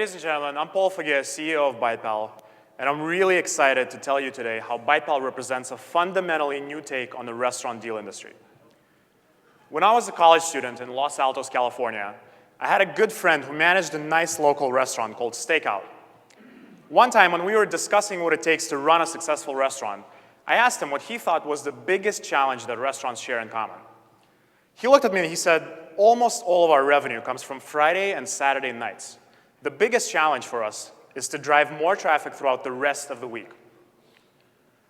Ladies and gentlemen, I'm Paul Faguet, CEO of BitePal, and I'm really excited to tell you today how BitePal represents a fundamentally new take on the restaurant deal industry. When I was a college student in Los Altos, California, I had a good friend who managed a nice local restaurant called Stakeout. One time when we were discussing what it takes to run a successful restaurant, I asked him what he thought was the biggest challenge that restaurants share in common. He looked at me and he said, almost all of our revenue comes from Friday and Saturday nights. The biggest challenge for us is to drive more traffic throughout the rest of the week.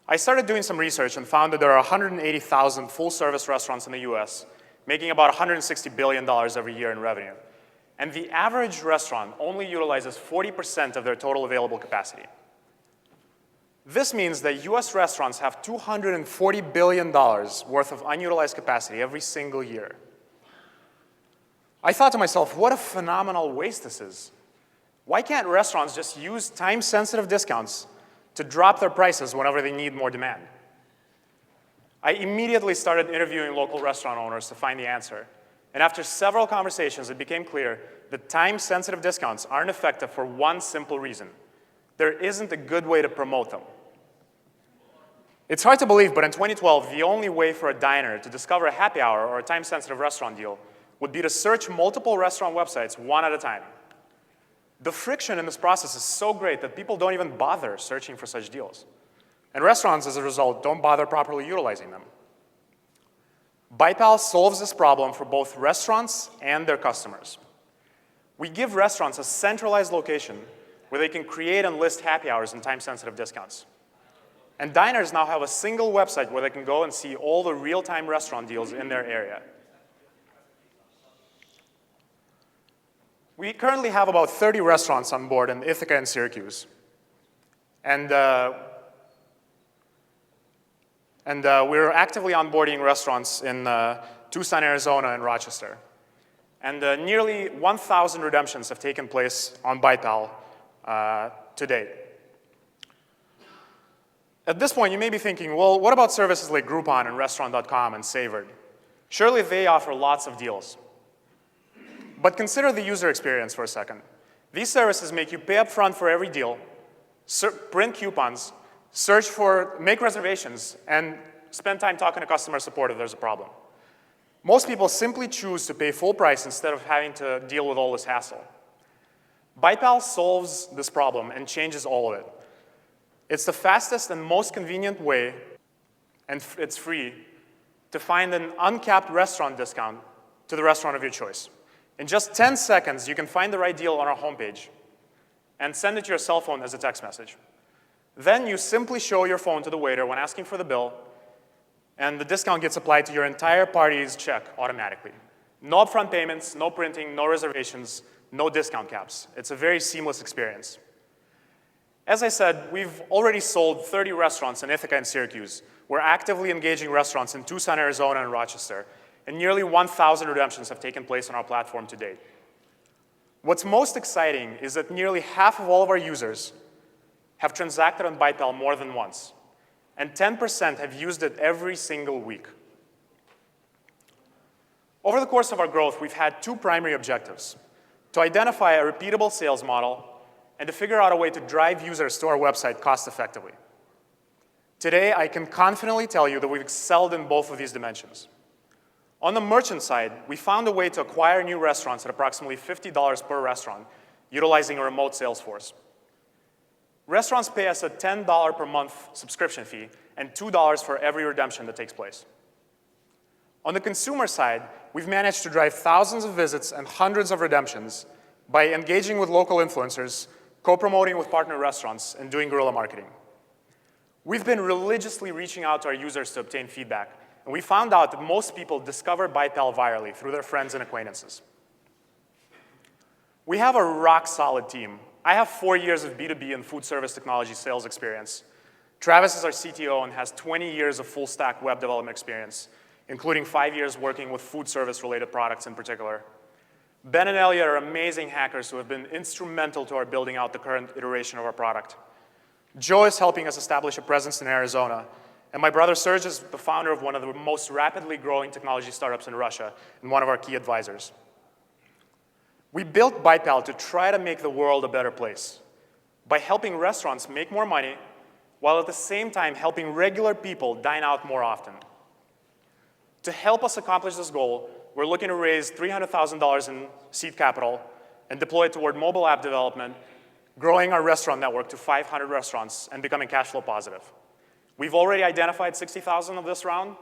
I started doing some research and found that there are 180,000 full-service restaurants in the US, making about $160 billion every year in revenue. And the average restaurant only utilizes 40% of their total available capacity. This means that US restaurants have $240 billion worth of unutilized capacity every single year. I thought to myself, what a phenomenal waste this is. Why can't restaurants just use time-sensitive discounts to drop their prices whenever they need more demand? I immediately started interviewing local restaurant owners to find the answer. And after several conversations, it became clear that time-sensitive discounts aren't effective for one simple reason. There isn't a good way to promote them. It's hard to believe, but in 2012, the only way for a diner to discover a happy hour or a time-sensitive restaurant deal would be to search multiple restaurant websites one at a time. The friction in this process is so great that people don't even bother searching for such deals. And restaurants, as a result, don't bother properly utilizing them. BitePal solves this problem for both restaurants and their customers. We give restaurants a centralized location where they can create and list happy hours and time-sensitive discounts. And diners now have a single website where they can go and see all the real-time restaurant deals in their area. We currently have about 30 restaurants on board in Ithaca and Syracuse. And we're actively onboarding restaurants in Tucson, Arizona, and Rochester. And nearly 1,000 redemptions have taken place on BitePal to date. At this point, you may be thinking, well, what about services like Groupon and Restaurant.com and Savored? Surely they offer lots of deals. But consider the user experience for a second. These services make you pay up front for every deal, print coupons, make reservations, and spend time talking to customer support if there's a problem. Most people simply choose to pay full price instead of having to deal with all this hassle. BitePal solves this problem and changes all of it. It's the fastest and most convenient way, and it's free, to find an uncapped restaurant discount to the restaurant of your choice. In just 10 seconds, you can find the right deal on our homepage and send it to your cell phone as a text message. Then you simply show your phone to the waiter when asking for the bill, and the discount gets applied to your entire party's check automatically. No upfront payments, no printing, no reservations, no discount caps. It's a very seamless experience. As I said, we've already sold 30 restaurants in Ithaca and Syracuse. We're actively engaging restaurants in Tucson, Arizona, and Rochester. And nearly 1,000 redemptions have taken place on our platform to date. What's most exciting is that nearly half of all of our users have transacted on BitePal more than once, and 10% have used it every single week. Over the course of our growth, we've had two primary objectives: to identify a repeatable sales model and to figure out a way to drive users to our website cost-effectively. Today, I can confidently tell you that we've excelled in both of these dimensions. On the merchant side, we found a way to acquire new restaurants at approximately $50 per restaurant, utilizing a remote sales force. Restaurants pay us a $10 per month subscription fee and $2 for every redemption that takes place. On the consumer side, we've managed to drive thousands of visits and hundreds of redemptions by engaging with local influencers, co-promoting with partner restaurants, and doing guerrilla marketing. We've been religiously reaching out to our users to obtain feedback, and we found out that most people discover BitePal virally through their friends and acquaintances. We have a rock-solid team. I have 4 years of B2B and food service technology sales experience. Travis is our CTO and has 20 years of full-stack web development experience, including 5 years working with food service-related products in particular. Ben and Elliot are amazing hackers who have been instrumental to our building out the current iteration of our product. Joe is helping us establish a presence in Arizona. And my brother Serge is the founder of one of the most rapidly growing technology startups in Russia and one of our key advisors. We built BitePal to try to make the world a better place by helping restaurants make more money while at the same time helping regular people dine out more often. To help us accomplish this goal, we're looking to raise $300,000 in seed capital and deploy it toward mobile app development, growing our restaurant network to 500 restaurants and becoming cash flow positive. We've already identified 60,000 of this round,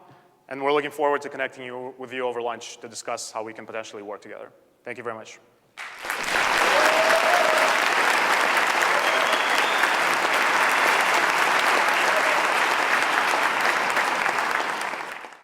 and we're looking forward to connecting with you over lunch to discuss how we can potentially work together. Thank you very much.